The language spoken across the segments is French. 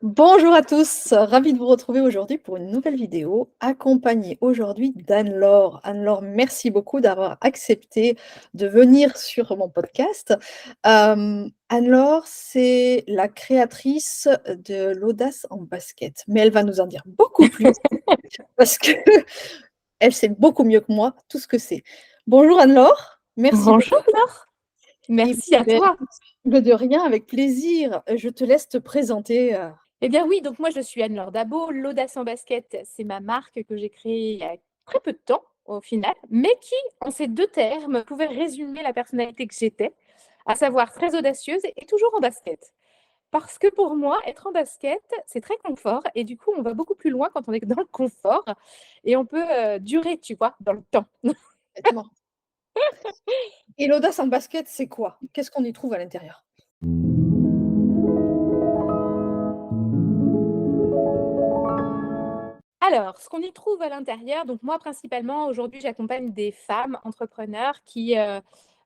Bonjour à tous, ravie de vous retrouver aujourd'hui pour une nouvelle vidéo, accompagnée aujourd'hui d'Anne-Laure. Anne-Laure, merci beaucoup d'avoir accepté de venir sur mon podcast. Anne-Laure, c'est la créatrice de l'audace en basket, mais elle va nous en dire beaucoup plus parce que elle sait beaucoup mieux que moi tout ce que c'est. Bonjour Anne-Laure, merci beaucoup. Bonjour Laure, Et merci à beh, toi. écoute, de rien, avec plaisir. Je te laisse te présenter. Eh bien oui, donc moi je suis Anne-Laure Dabo. L'Audace en basket, c'est ma marque que j'ai créée il y a très peu de temps au final, mais qui, en ces deux termes, pouvait résumer la personnalité que j'étais, à savoir très audacieuse et toujours en basket. Parce que pour moi, être en basket, c'est très confort et du coup, on va beaucoup plus loin quand on est dans le confort et on peut durer, tu vois, dans le temps. Complètement. Et l'audace en basket, c'est quoi? Qu'est-ce qu'on y trouve à l'intérieur? Alors, ce qu'on y trouve à l'intérieur, donc moi principalement aujourd'hui j'accompagne des femmes entrepreneurs qui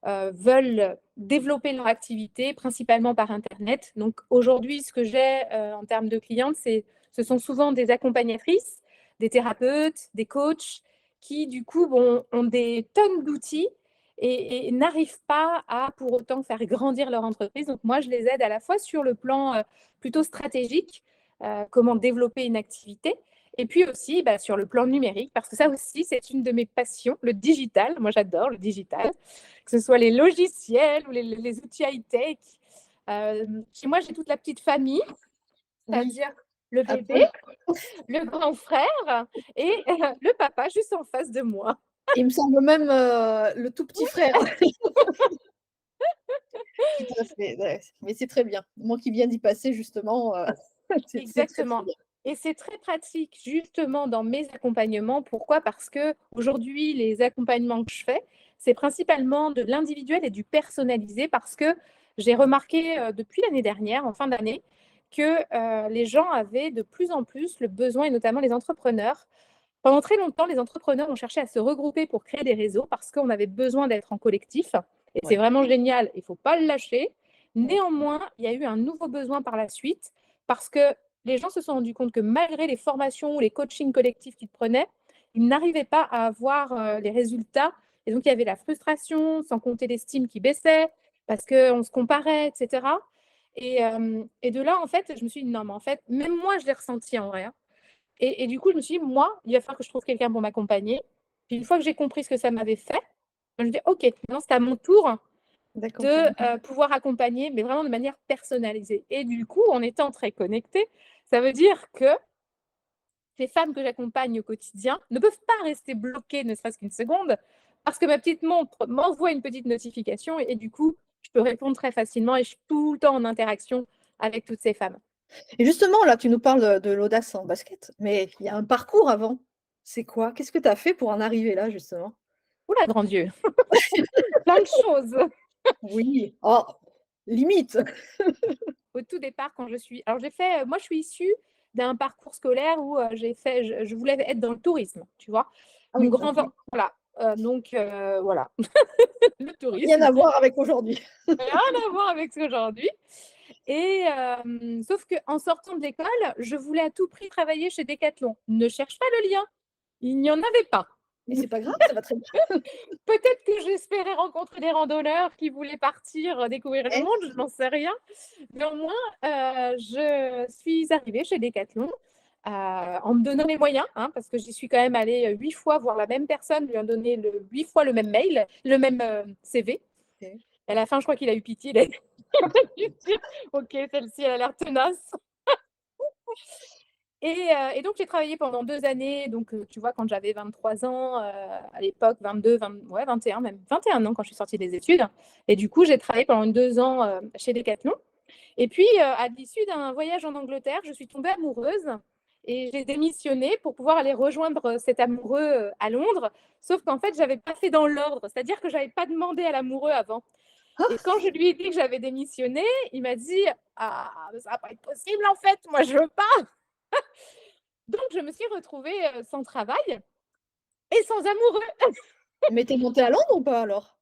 veulent développer leur activité principalement par Internet. Donc aujourd'hui, ce que j'ai en termes de clientes, ce sont souvent des accompagnatrices, des thérapeutes, des coachs qui du coup ont des tonnes d'outils et n'arrivent pas à pour autant faire grandir leur entreprise. Donc moi, je les aide à la fois sur le plan plutôt stratégique, comment développer une activité, et puis aussi sur le plan numérique, parce que ça aussi, c'est une de mes passions, le digital. Moi, j'adore le digital, que ce soit les logiciels ou les outils high-tech. Moi, j'ai toute la petite famille, Oui, c'est-à-dire le un bébé, peu. le grand frère et le papa juste en face de moi. Il me semble même, le tout petit frère. Tout à fait, ouais, mais c'est très bien. Moi qui viens d'y passer justement, c'est très, très Exactement. bien. Et c'est très pratique justement dans mes accompagnements. Pourquoi? Parce que aujourd'hui, les accompagnements que je fais, c'est principalement de l'individuel et du personnalisé parce que j'ai remarqué depuis l'année dernière, en fin d'année, que les gens avaient de plus en plus le besoin, et notamment les entrepreneurs. Pendant très longtemps, les entrepreneurs ont cherché à se regrouper pour créer des réseaux parce qu'on avait besoin d'être en collectif. Et c'est Ouais, vraiment génial, il ne faut pas le lâcher. ouais. Néanmoins, il y a eu un nouveau besoin par la suite parce que les gens se sont rendus compte que malgré les formations ou les coachings collectifs qu'ils prenaient, ils n'arrivaient pas à avoir les résultats. Et donc, il y avait la frustration, sans compter l'estime qui baissait, parce qu'on se comparait, etc. Et de là, en fait, je me suis dit, non, mais en fait, même moi, je l'ai ressenti en vrai, hein. Et du coup, je me suis dit, moi, il va falloir que je trouve quelqu'un pour m'accompagner. Puis une fois que j'ai compris ce que ça m'avait fait, je me dis, OK, maintenant c'est à mon tour de D'accompagner. pouvoir accompagner, mais vraiment de manière personnalisée. Et du coup, en étant très connectée, ça veut dire que ces femmes que j'accompagne au quotidien ne peuvent pas rester bloquées ne serait-ce qu'une seconde parce que ma petite montre m'envoie une petite notification et du coup, je peux répondre très facilement et je suis tout le temps en interaction avec toutes ces femmes. Et justement, là, tu nous parles de l'audace en basket, mais il y a un parcours avant. C'est quoi? Qu'est-ce que tu as fait pour en arriver là, justement? Oula, grand Dieu, plein de choses. Oui, oh, limite. Au tout départ, quand je suis. Alors, j'ai fait. Moi, je suis issue d'un parcours scolaire où j'ai fait. Je voulais être dans le tourisme, tu vois. Ah Mon oui, grand. OK. Voilà. Donc, voilà. Le Rien tourisme. à voir avec aujourd'hui. Rien à voir avec ce qu'aujourd'hui. Et sauf qu'en sortant de l'école, je voulais à tout prix travailler chez Decathlon. Ne cherche pas le lien. Il n'y en avait pas. Mais c'est pas grave, ça va très bien. Peut-être que j'espérais rencontrer des randonneurs qui voulaient partir découvrir le Eh, monde, je n'en sais rien. Néanmoins, je suis arrivée chez Decathlon en me donnant les moyens, hein, parce que j'y suis quand même allée 8 fois voir la même personne, lui en donner 8 fois le même mail, le même CV. OK. Et à la fin, je crois qu'il a eu pitié. Il a dû se dire, ok, celle-ci, elle a l'air tenace. Et donc, j'ai travaillé pendant 2 années. Donc, tu vois, quand j'avais 23 ans, à l'époque, 22, 20, ouais, 21 même, 21 ans quand je suis sortie des études. Et du coup, j'ai travaillé pendant 2 ans chez Decathlon. Et puis, à l'issue d'un voyage en Angleterre, je suis tombée amoureuse et j'ai démissionné pour pouvoir aller rejoindre cet amoureux à Londres. Sauf qu'en fait, je n'avais pas fait dans l'ordre, c'est-à-dire que je n'avais pas demandé à l'amoureux avant. Et Ah! quand je lui ai dit que j'avais démissionné, il m'a dit: «Ah, ça va pas être possible en fait, moi je veux pas». Donc je me suis retrouvée sans travail et sans amoureux. Mais tu es montée à Londres ou pas alors?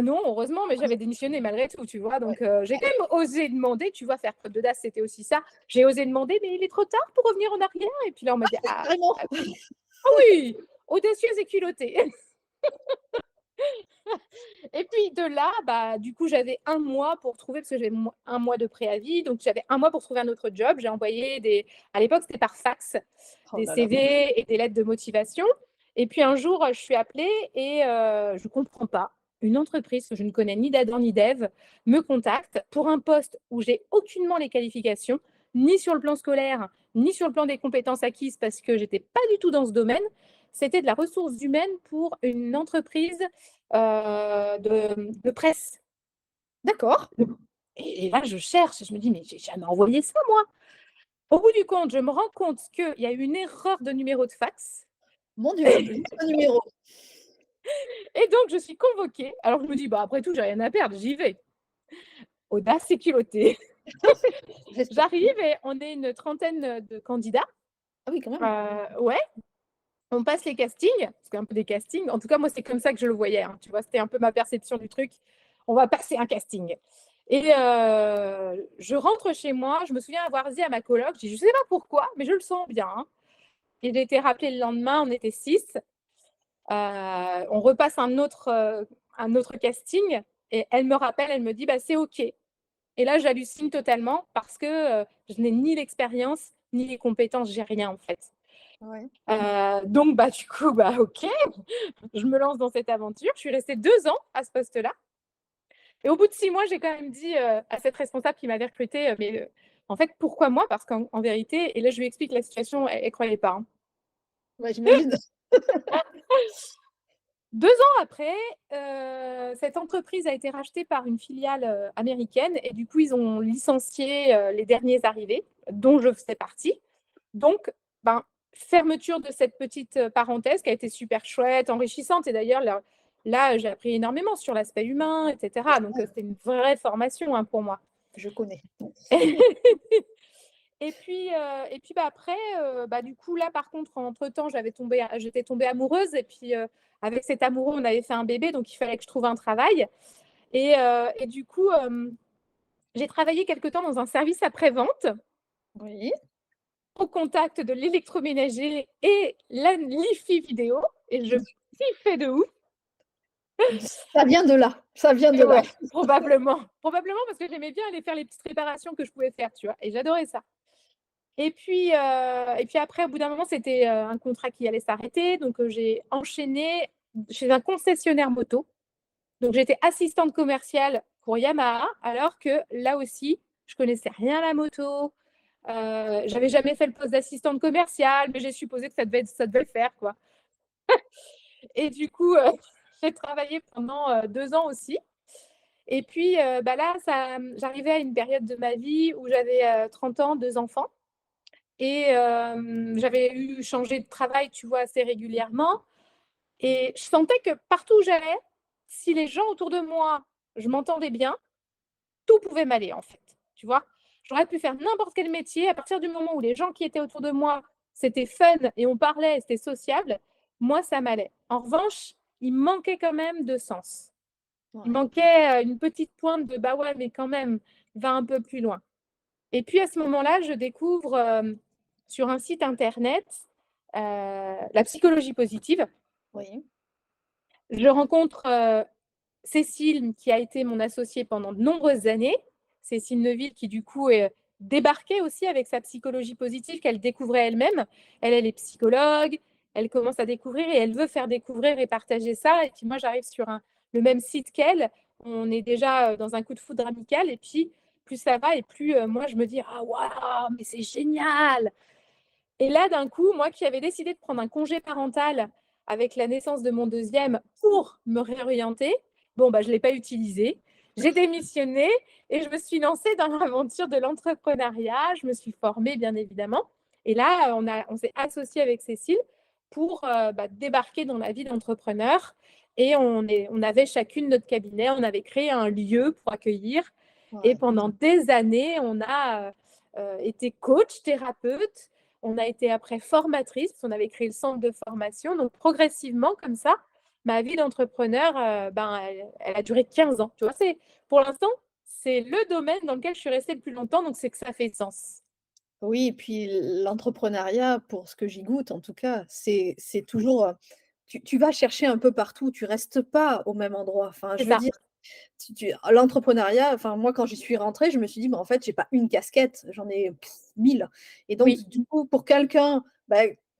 Non, heureusement, mais j'avais démissionné malgré tout, tu vois. Donc, j'ai quand même osé demander, tu vois, faire preuve d'audace, c'était aussi ça. J'ai osé demander, mais il est trop tard pour revenir en arrière. Et puis là, on m'a dit, Carrément. ah oui, audacieuse et culottée. Et puis de là, bah, du coup, j'avais un mois pour trouver, parce que j'ai un mois de préavis, donc j'avais un mois pour trouver un autre job. J'ai envoyé à l'époque, c'était par fax, Oh des là là. CV et des lettres de motivation. Et puis un jour, je suis appelée et je ne comprends pas. Une entreprise que je ne connais ni d'Adam ni d'Ève me contacte pour un poste où j'ai aucunement les qualifications, ni sur le plan scolaire, ni sur le plan des compétences acquises, parce que j'étais pas du tout dans ce domaine. C'était de la ressource humaine pour une entreprise de presse. D'accord. Et là, je cherche, je me dis, mais j'ai jamais envoyé ça, moi. Au bout du compte, je me rends compte qu'il y a eu une erreur de numéro de fax. Mon Dieu, juste un numéro. Et donc, je suis convoquée. Alors, je me dis, bah, après tout, j'ai rien à perdre, j'y vais. Audace et culotté. J'espère. J'arrive et on est une trentaine de candidats. Ah oui, quand même. Ouais, on passe les castings, parce qu'un peu des castings. En tout cas, moi, c'est comme ça que je le voyais. Hein, tu vois, c'était un peu ma perception du truc. On va passer un casting. Et je rentre chez moi. Je me souviens avoir dit à ma coloc, je ne sais pas pourquoi, mais je le sens bien. Hein. Et j'ai été rappelée le lendemain, on était 6. On repasse un autre casting. Et elle me rappelle, elle me dit, bah, c'est OK. Et là, j'hallucine totalement parce que je n'ai ni l'expérience, ni les compétences, j'ai rien en fait. Ouais. Donc, bah, du coup, bah, OK, je me lance dans cette aventure. Je suis restée 2 ans à ce poste-là. Et au bout de 6 mois, j'ai quand même dit à cette responsable qui m'avait recrutée, mais en fait, pourquoi moi? Parce qu'en vérité, et là, je lui explique la situation, elle ne croyait pas. Hein. Ouais, j'imagine. 2 ans après, cette entreprise a été rachetée par une filiale américaine et du coup, ils ont licencié les derniers arrivés, dont je faisais partie. Donc, ben, fermeture de cette petite parenthèse qui a été super chouette, enrichissante. Et d'ailleurs, là j'ai appris énormément sur l'aspect humain, etc. Donc, c'était une vraie formation hein, pour moi. Je connais. Et puis bah, après, bah, du coup, là, par contre, entre-temps, j'étais tombée amoureuse. Et puis, avec cet amoureux, on avait fait un bébé. Donc, il fallait que je trouve un travail. Et du coup, j'ai travaillé quelque temps dans un service après-vente Oui. au contact de l'électroménager et l'IFI vidéo. Et je kiffais de ouf. Ça vient de là. Ça vient de Et là. ouais, probablement. Probablement parce que j'aimais bien aller faire les petites réparations que je pouvais faire, tu vois. Et j'adorais ça. Et puis après, au bout d'un moment, c'était un contrat qui allait s'arrêter. Donc, j'ai enchaîné chez un concessionnaire moto. Donc, j'étais assistante commerciale pour Yamaha, alors que là aussi, je connaissais rien à la moto. J'avais jamais fait le poste d'assistante commerciale, mais j'ai supposé que ça devait le faire, quoi. Et du coup, j'ai travaillé pendant 2 ans aussi. Et puis, bah là, j'arrivais à une période de ma vie où j'avais 30 ans, 2 enfants. Et j'avais changé de travail, tu vois, assez régulièrement. Et je sentais que partout où j'allais, si les gens autour de moi, je m'entendais bien, tout pouvait m'aller, en fait. Tu vois, j'aurais pu faire n'importe quel métier. À partir du moment où les gens qui étaient autour de moi, c'était fun et on parlait, c'était sociable, moi, ça m'allait. En revanche, il manquait quand même de sens. Il Ouais. manquait une petite pointe de bah ouais, mais quand même, va un peu plus loin. Et puis à ce moment-là, je découvre sur un site internet la psychologie positive. Oui. Je rencontre Cécile, qui a été mon associée pendant de nombreuses années. Cécile Neuville, qui du coup est débarquée aussi avec sa psychologie positive qu'elle découvrait elle-même. Elle est psychologue, elle commence à découvrir et elle veut faire découvrir et partager ça. Et puis moi, j'arrive sur le même site qu'elle. On est déjà dans un coup de foudre amical. Et puis, plus ça va et plus moi, je me dis, ah waouh, mais c'est génial. Et là, d'un coup, moi qui avais décidé de prendre un congé parental avec la naissance de mon deuxième pour me réorienter, bon, bah, je ne l'ai pas utilisé. J'ai démissionné et je me suis lancée dans l'aventure de l'entrepreneuriat. Je me suis formée, bien évidemment. Et là, on s'est associé avec Cécile pour débarquer dans la vie d'entrepreneur. Et on avait chacune notre cabinet. On avait créé un lieu pour accueillir. Et Ouais. pendant des années, on a été coach, thérapeute. On a été après formatrice, parce qu'on avait créé le centre de formation. Donc, progressivement, comme ça, ma vie d'entrepreneur, elle a duré 15 ans. Tu vois, pour l'instant, c'est le domaine dans lequel je suis restée le plus longtemps, donc c'est que ça fait sens. Oui, et puis l'entrepreneuriat, pour ce que j'y goûte en tout cas, c'est toujours, tu vas chercher un peu partout, tu restes pas au même endroit. Enfin, C'est je veux ça. dire, l'entrepreneuriat, enfin moi quand j'y suis rentrée, je me suis dit: «Mais en fait, j'ai pas une casquette, j'en ai 1000». Et donc Oui, du coup, pour quelqu'un,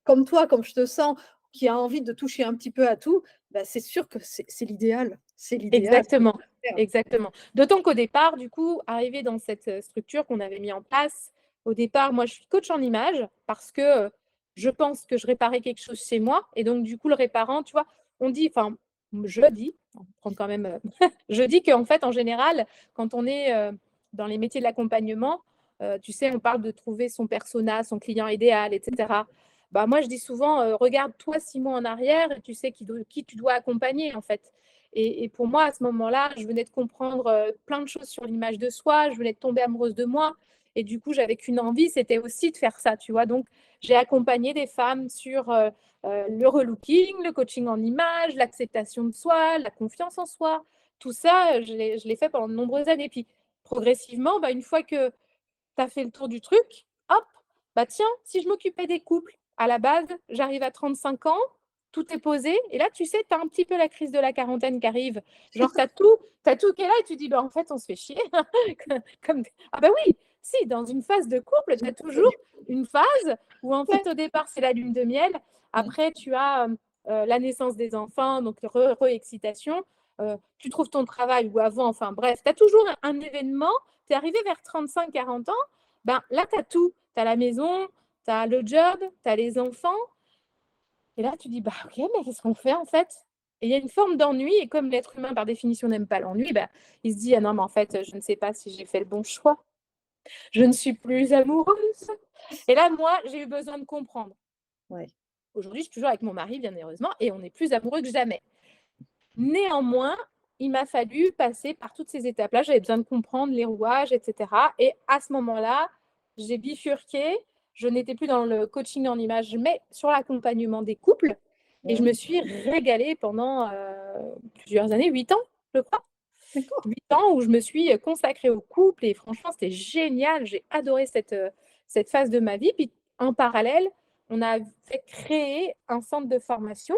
comme toi, comme je te sens, qui a envie de toucher un petit peu à tout, c'est sûr que c'est l'idéal. C'est l'idéal. exactement, exactement. D'autant qu'au départ, du coup, arrivé dans cette structure qu'on avait mis en place, au départ, moi, je suis coach en image parce que je pense que je réparais quelque chose chez moi. Et donc, du coup, le réparant, tu vois, on dit, enfin, je dis, on prend quand même, je dis qu'en fait, en général, quand on est dans les métiers de l'accompagnement, tu sais, on parle de trouver son persona, son client idéal, etc. Bah, moi, je dis souvent, regarde toi 6 mois en arrière et tu sais qui tu dois accompagner, en fait. Et pour moi, à ce moment-là, je venais de comprendre plein de choses sur l'image de soi, je venais de tomber amoureuse de moi. Et du coup, j'avais qu'une envie, c'était aussi de faire ça, tu vois. Donc, j'ai accompagné des femmes sur le relooking, le coaching en image, l'acceptation de soi, la confiance en soi. Tout ça, je l'ai fait pendant de nombreuses années. Puis, progressivement, une fois que tu as fait le tour du truc, hop, tiens, si je m'occupais des couples, à la base, j'arrive à 35 ans, tout est posé, et là, tu sais, tu as un petit peu la crise de la quarantaine qui arrive. Genre, tu as tout qui est là, et tu dis, en fait, on se fait chier. Comme... Ah oui, si, dans une phase de couple, tu as toujours une phase où, en fait, au départ, c'est la lune de miel. Après, tu as la naissance des enfants, donc re-excitation. Tu trouves ton travail ou avant, enfin bref, tu as toujours un événement. Tu es arrivé vers 35-40 ans, là, tu as tout. Tu as la maison, tu as le job, tu as les enfants. Et là, tu dis, ok, mais qu'est-ce qu'on fait en fait? Et il y a une forme d'ennui, et comme l'être humain, par définition, n'aime pas l'ennui, il se dit, ah non, mais en fait, je ne sais pas si j'ai fait le bon choix. Je ne suis plus amoureuse. Et là, moi, j'ai eu besoin de comprendre. Ouais. Aujourd'hui, je suis toujours avec mon mari, bien heureusement, et on est plus amoureux que jamais. Néanmoins, il m'a fallu passer par toutes ces étapes-là. J'avais besoin de comprendre les rouages, etc. Et à ce moment-là, j'ai bifurqué. Je n'étais plus dans le coaching en image, mais sur l'accompagnement des couples. Et je Mmh. me suis régalée pendant plusieurs années, 8 ans, je crois. D'accord. 8 ans où je me suis consacrée au couple. Et franchement, c'était génial. J'ai adoré cette phase de ma vie. Puis en parallèle, on a fait créer un centre de formation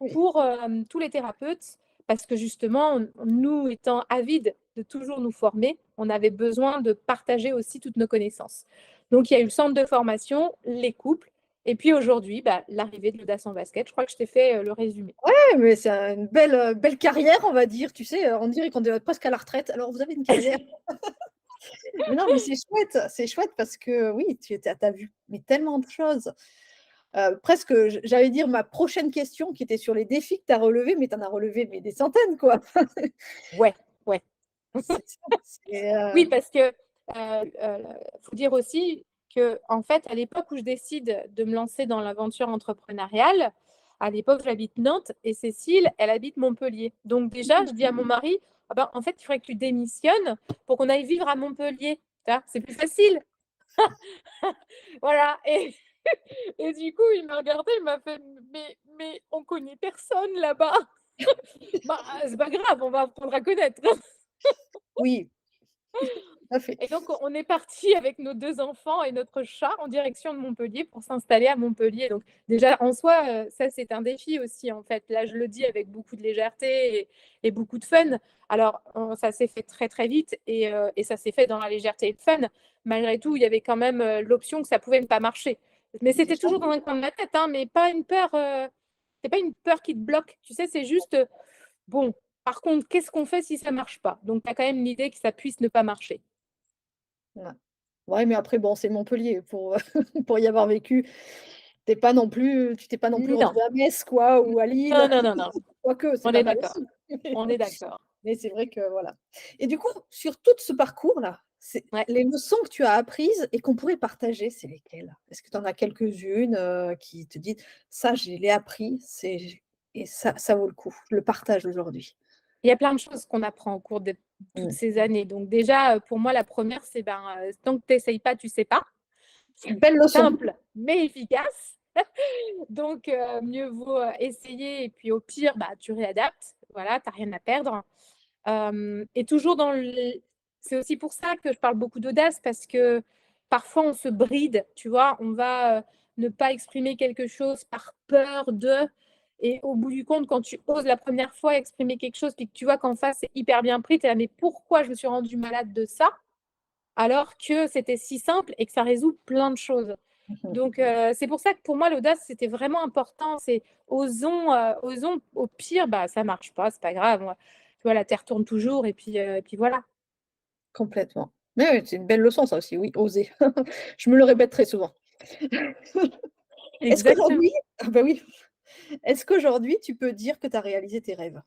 Oui. pour tous les thérapeutes, parce que justement, nous étant avides de toujours nous former, on avait besoin de partager aussi toutes nos connaissances. Donc, il y a eu le centre de formation, les couples, et puis aujourd'hui, l'arrivée de l'audace en basket. Je crois que je t'ai fait le résumé. Ouais, mais c'est une belle carrière, on va dire, tu sais, on dirait qu'on est presque à la retraite. Alors vous avez une carrière. Mais non, mais c'est chouette parce que oui, tu as vu mais tellement de choses. Presque, j'allais dire ma prochaine question qui était sur les défis que tu as relevés, mais tu en as relevé mais des centaines, quoi. Ouais, ouais. C'est ça, Oui, parce que faut dire aussi que, en fait, à l'époque où je décide de me lancer dans l'aventure entrepreneuriale, à l'époque, j'habite Nantes et Cécile, elle habite Montpellier. Donc déjà, je dis à mon mari, en fait, il faudrait que tu démissionnes pour qu'on aille vivre à Montpellier. C'est plus facile. Voilà. Et du coup, il m'a regardé, il m'a fait, mais on connaît personne là-bas. C'est pas grave, on va apprendre à connaître. oui, tout à fait. Et donc, on est parti avec nos 2 enfants et notre chat en direction de Montpellier pour s'installer à Montpellier. Donc, déjà, en soi, ça, c'est un défi aussi, en fait. Là, je le dis avec beaucoup de légèreté et beaucoup de fun. Alors, ça s'est fait très, très vite et ça s'est fait dans la légèreté et le fun. Malgré tout, il y avait quand même l'option que ça pouvait ne pas marcher. Mais c'était toujours dans un coin de ma tête, hein, mais pas une peur. C'est pas une peur qui te bloque. Tu sais, c'est juste, bon, par contre, qu'est-ce qu'on fait si ça marche pas? Donc, tu as quand même l'idée que ça puisse ne pas marcher. Ouais. Ouais, mais après bon, c'est Montpellier pour, pour y avoir vécu. Tu t'es pas non plus Non. retrouvé à Metz, quoi, ou à Non, Lille. non, non, non. Quoique, c'est On pas est mal d'accord. aussi. On est d'accord. Mais c'est vrai que voilà. Et du coup, sur tout ce parcours-là, c'est Ouais. les leçons que tu as apprises et qu'on pourrait partager, c'est lesquelles? Est-ce que tu en as quelques-unes, qui te disent: «Ça, je l'ai appris, et ça vaut le coup, je le partage aujourd'hui»? Il y a plein de choses qu'on apprend au cours de toutes Mmh. ces années. Donc déjà, pour moi, la première, c'est tant que tu essayes pas, tu sais pas. Belle leçon. Simple, mais efficace. Donc, mieux vaut essayer et puis au pire, bah, tu réadaptes. Voilà, tu n'as rien à perdre. Et toujours dans le... C'est aussi pour ça que je parle beaucoup d'audace parce que parfois on se bride, tu vois, on va ne pas exprimer quelque chose par peur de. Et au bout du compte, quand tu oses la première fois exprimer quelque chose puis que tu vois qu'en face c'est hyper bien pris, tu es là, mais pourquoi je me suis rendue malade de ça alors que c'était si simple et que ça résout plein de choses. Donc, c'est pour ça que pour moi, l'audace, c'était vraiment important. C'est osons, au pire, bah, ça marche pas, c'est pas grave. Tu vois, la terre tourne toujours et puis voilà. Complètement. Mais oui, c'est une belle leçon ça aussi, oui, oser. Je me le répète très souvent. Est-ce Exactement. qu'aujourd'hui ah bah oui, est-ce qu'aujourd'hui tu peux dire que tu as réalisé tes rêves?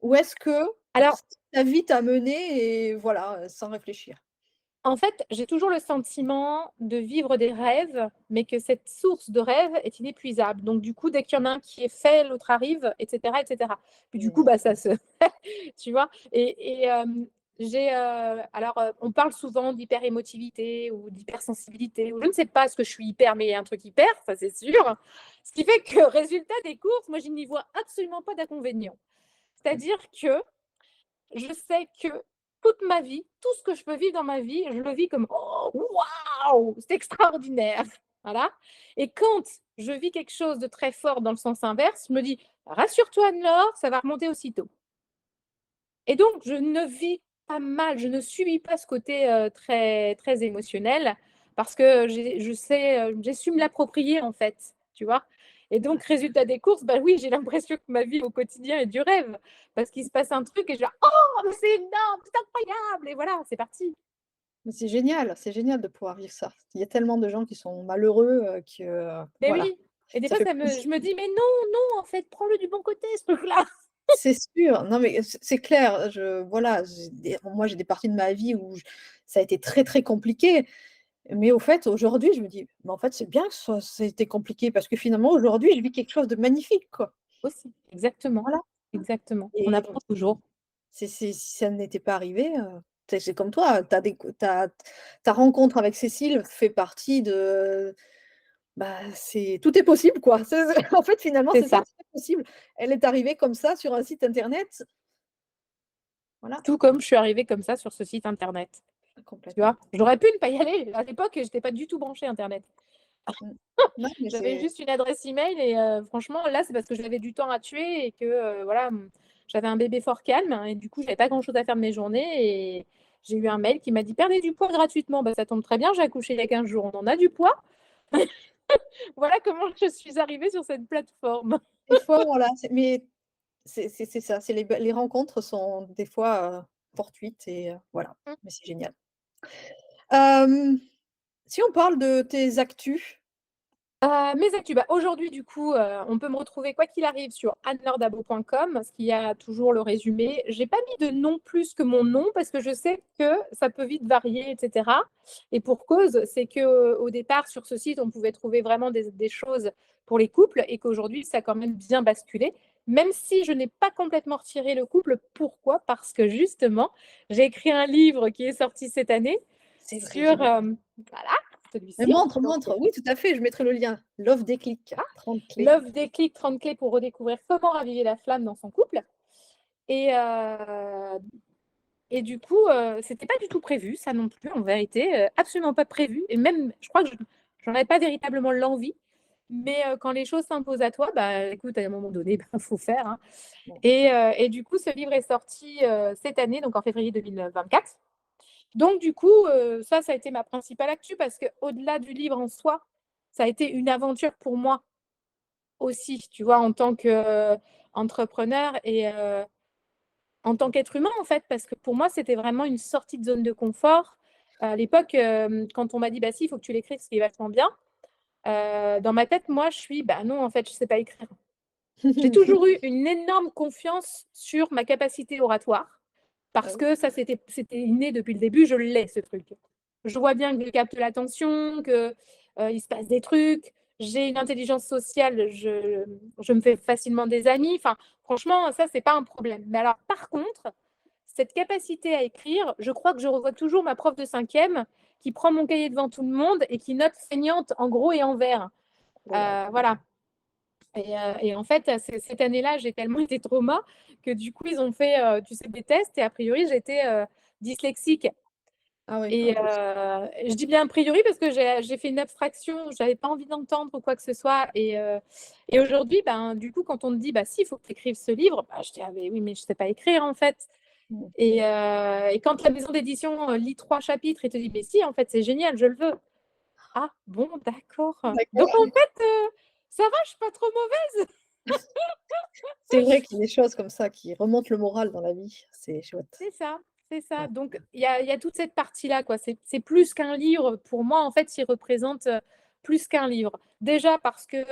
Ou est-ce que Alors, ta vie t'a mené et voilà, sans réfléchir? en fait, j'ai toujours le sentiment de vivre des rêves, mais que cette source de rêve est inépuisable. Donc, du coup, dès qu'il y en a un qui est fait, l'autre arrive, etc., etc. Puis du coup, Mmh. bah, ça se, tu vois. On parle souvent d'hyper-émotivité ou d'hypersensibilité, ou je ne sais pas ce que je suis hyper, mais il y a un truc hyper, ça c'est sûr. Ce qui fait que, résultat des courses, moi, je n'y vois absolument pas d'inconvénient. C'est-à-dire que je sais que toute ma vie, tout ce que je peux vivre dans ma vie, je le vis comme oh, waouh, c'est extraordinaire. Voilà. Et quand je vis quelque chose de très fort dans le sens inverse, je me dis rassure-toi, Anne-Laure, ça va remonter aussitôt. Et donc, je ne vis pas mal, je ne subis pas ce côté très, très émotionnel parce que je sais, j'assume l'approprier en fait, tu vois. Et donc, résultat des courses, bah oui, j'ai l'impression que ma vie au quotidien est du rêve parce qu'il se passe un truc et je dis oh, mais c'est énorme, c'est incroyable, et voilà, c'est parti. Mais c'est génial de pouvoir vivre ça. Il y a tellement de gens qui sont malheureux, que Mais voilà, oui. Et des ça fois, fait plaisir. je me dis mais non, non, en fait, prends-le du bon côté, ce truc-là. C'est sûr, non mais c'est clair, voilà, j'ai des parties de ma vie où ça a été très, très compliqué, mais au fait, aujourd'hui, je me dis: «Mais en fait, c'est bien que ça ait été compliqué parce que finalement, aujourd'hui, je vis quelque chose de magnifique, quoi». Aussi, exactement, Voilà exactement. On et apprend toujours. si ça n'était pas arrivé, c'est comme toi, ta rencontre avec Cécile fait partie de bah, c'est tout est possible, quoi. En fait, finalement, C'est c'est ça, ça. tout est possible. Elle est arrivée comme ça sur un site internet, voilà, Tout comme je suis arrivée comme ça sur ce site internet. Tu complètement. vois? J'aurais pu ne pas y aller. À l'époque, j'étais pas du tout branchée internet. Mmh. Non, mais J'avais c'est juste une adresse email et franchement, là, c'est parce que j'avais du temps à tuer et que, voilà, j'avais un bébé fort calme et du coup, j'avais pas grand chose à faire de mes journées et j'ai eu un mail qui m'a dit: «Perdez du poids gratuitement». Bah, ça tombe très bien, j'ai accouché il y a 15 jours, on en a du poids. Voilà comment je suis arrivée sur cette plateforme. des fois, voilà, mais c'est ça, les rencontres sont des fois, fortuites et voilà, mais c'est génial. Hem, Si on parle de tes actus, Mes actus, bah, aujourd'hui du coup, on peut me retrouver quoi qu'il arrive sur annelaurdabo.com, ce qui a toujours le résumé. J'ai pas mis de nom plus que mon nom parce que je sais que ça peut vite varier et cetera, et pour cause, c'est qu'au départ sur ce site, on pouvait trouver vraiment des choses pour les couples et qu'aujourd'hui ça a quand même bien basculé. Même si je n'ai pas complètement retiré le couple. Pourquoi? Parce que justement, j'ai écrit un livre qui est sorti cette année c'est vrai, j'ai sur, vu. voilà, Mais celui-ci. montre, Donc montre, oui, tout à fait, je mettrai le lien. L'offre déclic, 30 clés. Love déclic 30 clés pour redécouvrir comment raviver la flamme dans son couple. Et, et du coup, c'était pas du tout prévu, ça non plus, en vérité, absolument pas prévu. Et même, je crois que j'en avais pas véritablement l'envie. Mais quand les choses s'imposent à toi, bah écoute, à un moment donné, il faut faire, hein. Bon, Et du coup, ce livre est sorti cette année, donc en février 2024. Donc du coup, ça a été ma principale actu parce qu'au-delà du livre en soi, ça a été une aventure pour moi aussi, tu vois, en tant qu'entrepreneur et en tant qu'être humain, en fait, parce que pour moi, c'était vraiment une sortie de zone de confort. À l'époque, quand on m'a dit: «Bah si, il faut que tu l'écrives, ce qui est vachement bien», dans ma tête, moi, je suis: «Bah non, en fait, je sais pas écrire». J'ai toujours eu une énorme confiance sur ma capacité oratoire parce oui. que ça, c'était inné depuis le début, je l'ai, ce truc. Je vois bien que je capte l'attention, que, il se passe des trucs. J'ai une intelligence sociale, je me fais facilement des amis. Enfin, franchement, ça, c'est pas un problème. Mais alors, par contre, cette capacité à écrire, je crois que je revois toujours ma prof de 5e qui prend mon cahier devant tout le monde et qui note feignante en gros et en vert. Oh là là. Voilà. Et en fait, cette année-là, j'ai tellement été trauma que du coup, ils ont fait, tu sais, des tests et a priori, j'étais dyslexique. Ah oui, en Et plus. je dis bien a priori parce que j'ai fait une abstraction, j'avais pas envie d'entendre ou quoi que ce soit. Et aujourd'hui, ben, du coup, quand on me dit, bah si, il faut que tu écrives ce livre, bah, je dis, ah mais oui, mais je sais pas écrire en fait. Mmh. Et quand la maison d'édition lit 3 chapitres et te dit, mais si, en fait, c'est génial, je le veux. Ah bon, d'accord. Donc en D'accord. fait, ça va, je suis pas trop mauvaise. C'est vrai qu'il y a des choses comme ça qui remontent le moral dans la vie, c'est chouette. C'est ça, c'est ça. Ouais. Donc il y a toute cette partie-là, quoi. C'est plus qu'un livre. Pour moi, en fait, il représente, plus qu'un livre. Déjà parce que,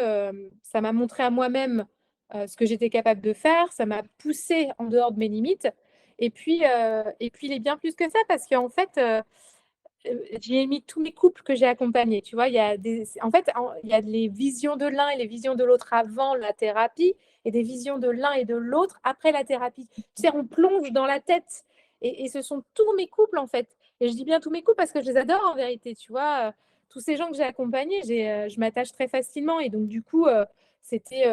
ça m'a montré à moi-même, ce que j'étais capable de faire, ça m'a poussée en dehors de mes limites et puis il est bien plus que ça parce qu'en fait, j'y ai mis tous mes couples que j'ai accompagnés, tu vois? Il y a des en fait, il y a les visions de l'un et les visions de l'autre avant la thérapie et des visions de l'un et de l'autre après la thérapie. Tu sais, on plonge dans la tête et ce sont tous mes couples, en fait. Et je dis bien tous mes couples parce que je les adore en vérité, tu vois? Tous ces gens que j'ai accompagnés, je m'attache très facilement et donc du coup, c'était,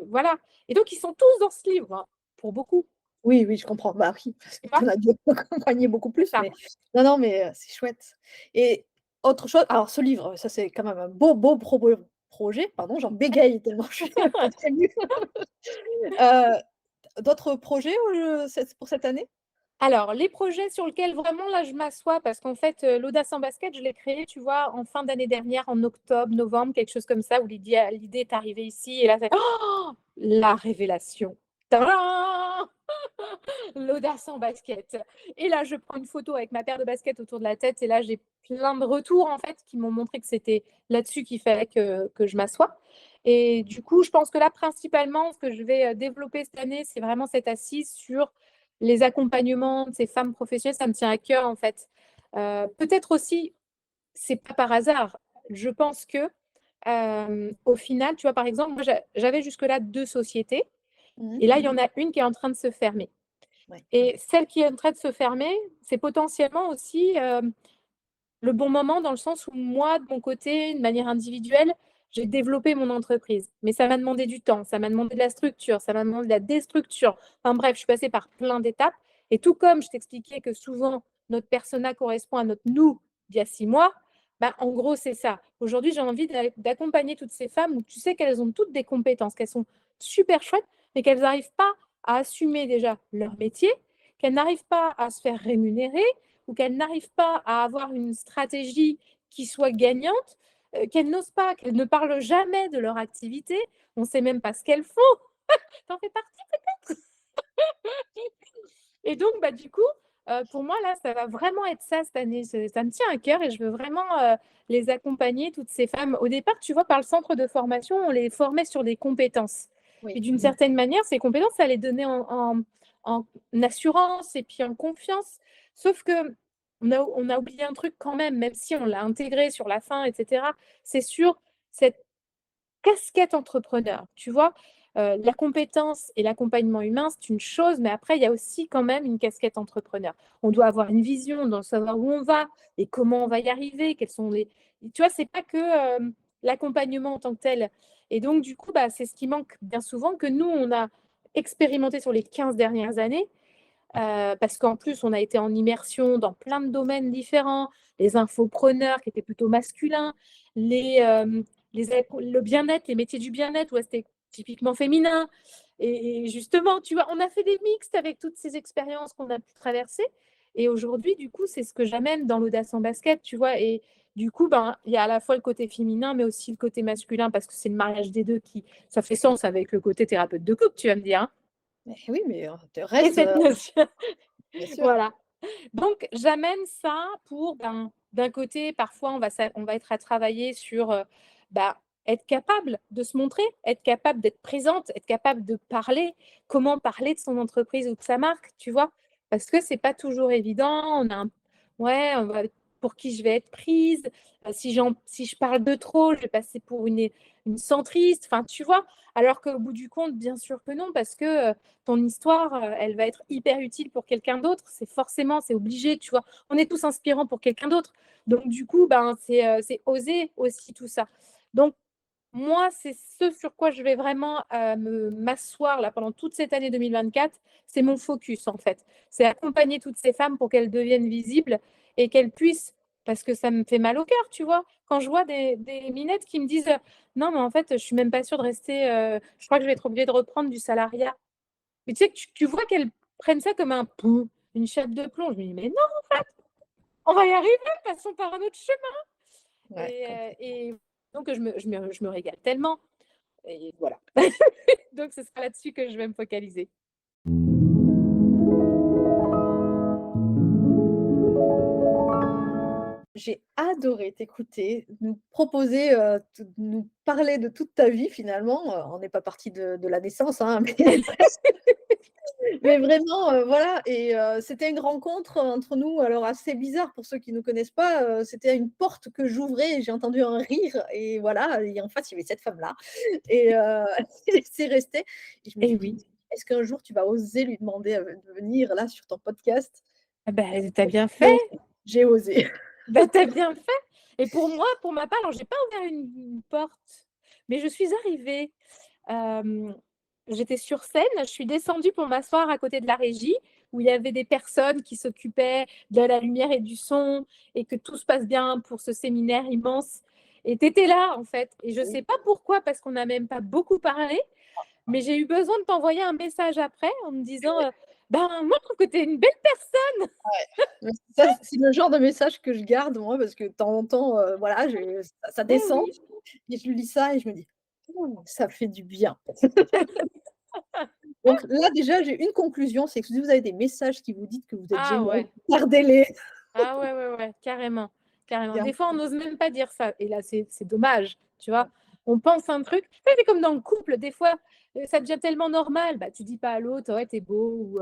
voilà. Et donc ils sont tous dans ce livre, hein, pour beaucoup, Oui, oui, je comprends. Bah oui, parce que tu tu vois? en as dû accompagner beaucoup C'est plus, ça. mais non, non, mais c'est chouette et autre chose alors ce livre, ça c'est quand même un beau, beau projet, pardon, j'en bégaye tellement je suis un peu émue. Heu, d'autres projets, pour cette année? Alors, les projets sur lesquels vraiment là je m'assois parce qu'en fait, l'Audace en basket, je l'ai créé, tu vois, en fin d'année dernière, en octobre, novembre, quelque chose comme ça, où l'idée est arrivée ici et là, c'est oh! La révélation. Tadam! L'Audace en basket. Et là, je prends une photo avec ma paire de baskets autour de la tête et là, j'ai plein de retours en fait qui m'ont montré que c'était là-dessus qu'il fallait que je m'assoie. Et du coup, je pense que là, principalement, ce que je vais développer cette année, c'est vraiment cette assise sur les accompagnements de ces femmes professionnelles. Ça me tient à cœur en fait. Peut-être aussi, c'est pas par hasard. Je pense que au final, tu vois, par exemple, moi, j'avais jusque-là 2 sociétés Mmh. et là, il y en a une qui est en train de se fermer. Ouais. Et celle qui est en train de se fermer, c'est potentiellement aussi le bon moment dans le sens où moi, de mon côté, de manière individuelle, j'ai développé mon entreprise. Mais ça m'a demandé du temps, ça m'a demandé de la structure, ça m'a demandé de la déstructure. Enfin bref, je suis passée par plein d'étapes. Et tout comme je t'expliquais que souvent, notre persona correspond à notre nous d'il y a 6 mois, bah, en gros, c'est ça. Aujourd'hui, j'ai envie d'accompagner toutes ces femmes où tu sais qu'elles ont toutes des compétences, qu'elles sont super chouettes, mais qu'elles n'arrivent pas à assumer déjà leur métier, qu'elles n'arrivent pas à se faire rémunérer, ou qu'elles n'arrivent pas à avoir une stratégie qui soit gagnante, qu'elles n'osent pas, qu'elles ne parlent jamais de leur activité, on ne sait même pas ce qu'elles font. T'en fais partie peut-être. Et donc, bah, du coup, pour moi, là, ça va vraiment être ça cette année. Ça me tient à cœur et je veux vraiment les accompagner, toutes ces femmes. Au départ, tu vois, par le centre de formation, on les formait sur des compétences. Oui. Et d'une Mmh. certaine manière, ces compétences, ça les donnait en assurance et puis en confiance. Sauf que on a oublié un truc quand même si on l'a intégré sur la fin, etc. C'est sur cette casquette entrepreneur, tu vois? La compétence et l'accompagnement humain, c'est une chose, mais après, il y a aussi quand même une casquette entrepreneur. On doit avoir une vision, on doit savoir où on va et comment on va y arriver, quels sont les tu vois? C'est pas que, l'accompagnement en tant que tel et donc du coup, bah, c'est ce qui manque bien souvent que nous, on a expérimenté sur les 15 dernières années, parce qu'en plus, on a été en immersion dans plein de domaines différents, les infopreneurs qui étaient plutôt masculins, le bien-être, les métiers du bien-être, où c'était typiquement féminin. Et justement, tu vois, on a fait des mixtes avec toutes ces expériences qu'on a pu traverser. Et aujourd'hui, du coup, c'est ce que j'amène dans l'audace en basket, tu vois. Et du coup, ben, il y a à la fois le côté féminin, mais aussi le côté masculin, parce que c'est le mariage des deux qui, ça fait sens avec le côté thérapeute de couple, tu vas me dire, hein. Eh oui, mais tu Et restes, cette notion, bien sûr. voilà. Donc, j'amène ça pour, ben, d'un côté, parfois, on va être à travailler sur bah, être capable de se montrer, être capable d'être présente, être capable de parler, comment parler de son entreprise ou de sa marque, tu vois. Parce que c'est pas toujours évident. Ouais, pour qui je vais être prise. Si je parle de trop, je vais passer pour une centriste. Enfin, tu vois. Alors qu'au bout du compte, bien sûr que non, parce que ton histoire, elle va être hyper utile pour quelqu'un d'autre. C'est obligé, tu vois. On est tous inspirants pour quelqu'un d'autre. Donc, du coup, ben, c'est oser aussi tout ça. Donc, moi, c'est ce sur quoi je vais vraiment m'asseoir là pendant toute cette année 2024. C'est mon focus en fait. C'est accompagner toutes ces femmes pour qu'elles deviennent visibles et qu'elles puissent, parce que ça me fait mal au cœur, tu vois, quand je vois des minettes qui me disent non, mais en fait, je suis même pas sûre de rester, je crois que je vais être obligée de reprendre du salariat. Mais tu sais que tu vois qu'elles prennent ça comme une chape de plomb. Je me dis, mais non, on va y arriver, passons par un autre chemin. Ouais, Et donc, je me régale tellement. Et voilà. Donc, ce sera là-dessus que je vais me focaliser. j'ai adoré t'écouter, nous proposer, nous parler de toute ta vie finalement. On n'est pas parti de la naissance, hein, mais mais vraiment, voilà et c'était une rencontre entre nous, alors assez bizarre pour ceux qui ne nous connaissent pas, c'était une porte que j'ouvrais et j'ai entendu un rire et voilà et en face, il y avait cette femme-là et c'est resté et je me Et suis dit: oui. «Est-ce qu'un jour tu vas oser lui demander, de venir là sur ton podcast?» Ah ben, t'as bien J'ai fait. osé, j'ai osé. Ben, t'as bien fait. Et pour moi, pour ma part, alors, j'ai pas ouvert une porte, mais je suis arrivée. Euh, J'étais sur scène, je suis descendue pour m'asseoir à côté de la régie, où il y avait des personnes qui s'occupaient de la lumière et du son, et que tout se passe bien pour ce séminaire immense. Et tu étais là, en fait. Et je ne sais pas pourquoi, parce qu'on n'a même pas beaucoup parlé, mais j'ai eu besoin de t'envoyer un message après en me disant ben, moi, je trouve que tu es une belle personne. Mais ça, c'est le genre de message que je garde moi parce que de temps en temps, voilà, ça Eh descend oui. et je lis ça et je me dis: «Ouh, ça fait du bien». Donc là, déjà, j'ai une conclusion, c'est que si vous avez des messages qui vous disent que vous êtes Ah génial, ouais. gardez-les. Ah ouais, ouais, ouais, carrément, carrément. Bien. Des fois, on n'ose même pas dire ça. Et là, c'est dommage, tu vois. On pense un truc. C'est comme dans le couple, des fois, ça devient tellement normal. Bah, tu dis pas à l'autre, ouais, t'es beau. Ou,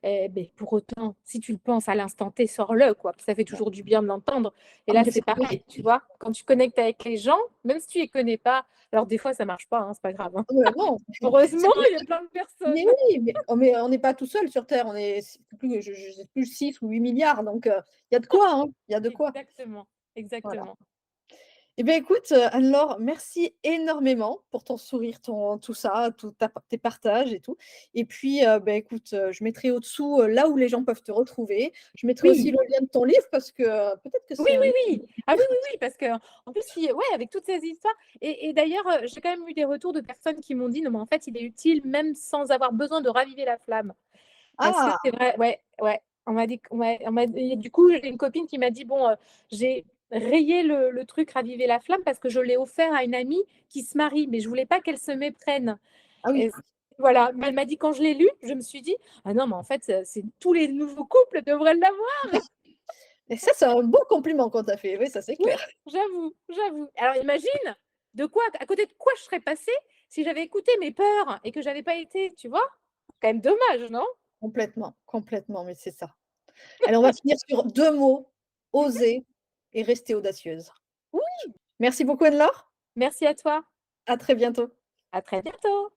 ben, pour autant, si tu le penses à l'instant T, sors-le, quoi. Ça fait toujours du bien de l'entendre. Et Ah là, mais c'est c'est clair. pareil, tu vois. Quand tu connectes avec les gens, même si tu les connais pas, alors des fois, ça marche pas, hein, c'est pas grave, hein. Ah mais non, c'est Heureusement, vrai. il y a plein de Mais personnes. oui, mais on n'est pas tout seul sur terre, on est plus je sais plus 6 ou 8 milliards donc il y a de quoi, hein, il y a de quoi. Exactement, Voilà. exactement. Eh bien, écoute, Anne-Laure, merci énormément pour ton sourire, ton tout ça, tes partages et tout. Et puis, écoute, je mettrai au-dessous, là où les gens peuvent te retrouver. Je mettrai aussi Oui. le lien de ton livre parce que, peut-être que Oui, c'est un oui, livre oui. Ah oui, oui, oui, parce que en plus, ouais, avec toutes ces histoires. Et d'ailleurs, j'ai quand même eu des retours de personnes qui m'ont dit, non, mais en fait, il est utile même sans avoir besoin de raviver la flamme. Parce que ah! c'est vrai, ouais, ouais. On m'a dit, ouais, et du coup, j'ai une copine qui m'a dit, bon, j'ai rayé le truc raviver la flamme parce que je l'ai offert à une amie qui se marie, mais je voulais pas qu'elle se méprenne. Ah oui. Et voilà, mais elle m'a dit quand je l'ai lu, je me suis dit, ah non, mais en fait, c'est tous les nouveaux couples devraient l'avoir. Et ça, c'est un beau compliment qu'on t'a fait. Oui, ça, c'est Oui, clair. j'avoue, j'avoue. Alors imagine à côté de quoi je serais passée si j'avais écouté mes peurs et que j'avais pas été, tu vois? Quand même dommage, non? Complètement, complètement, mais c'est ça. Allez, on va finir sur 2 mots: Mmh. oser et rester audacieuse. Oui, Merci beaucoup Anne-Laure. merci à toi. À très bientôt. À très bientôt.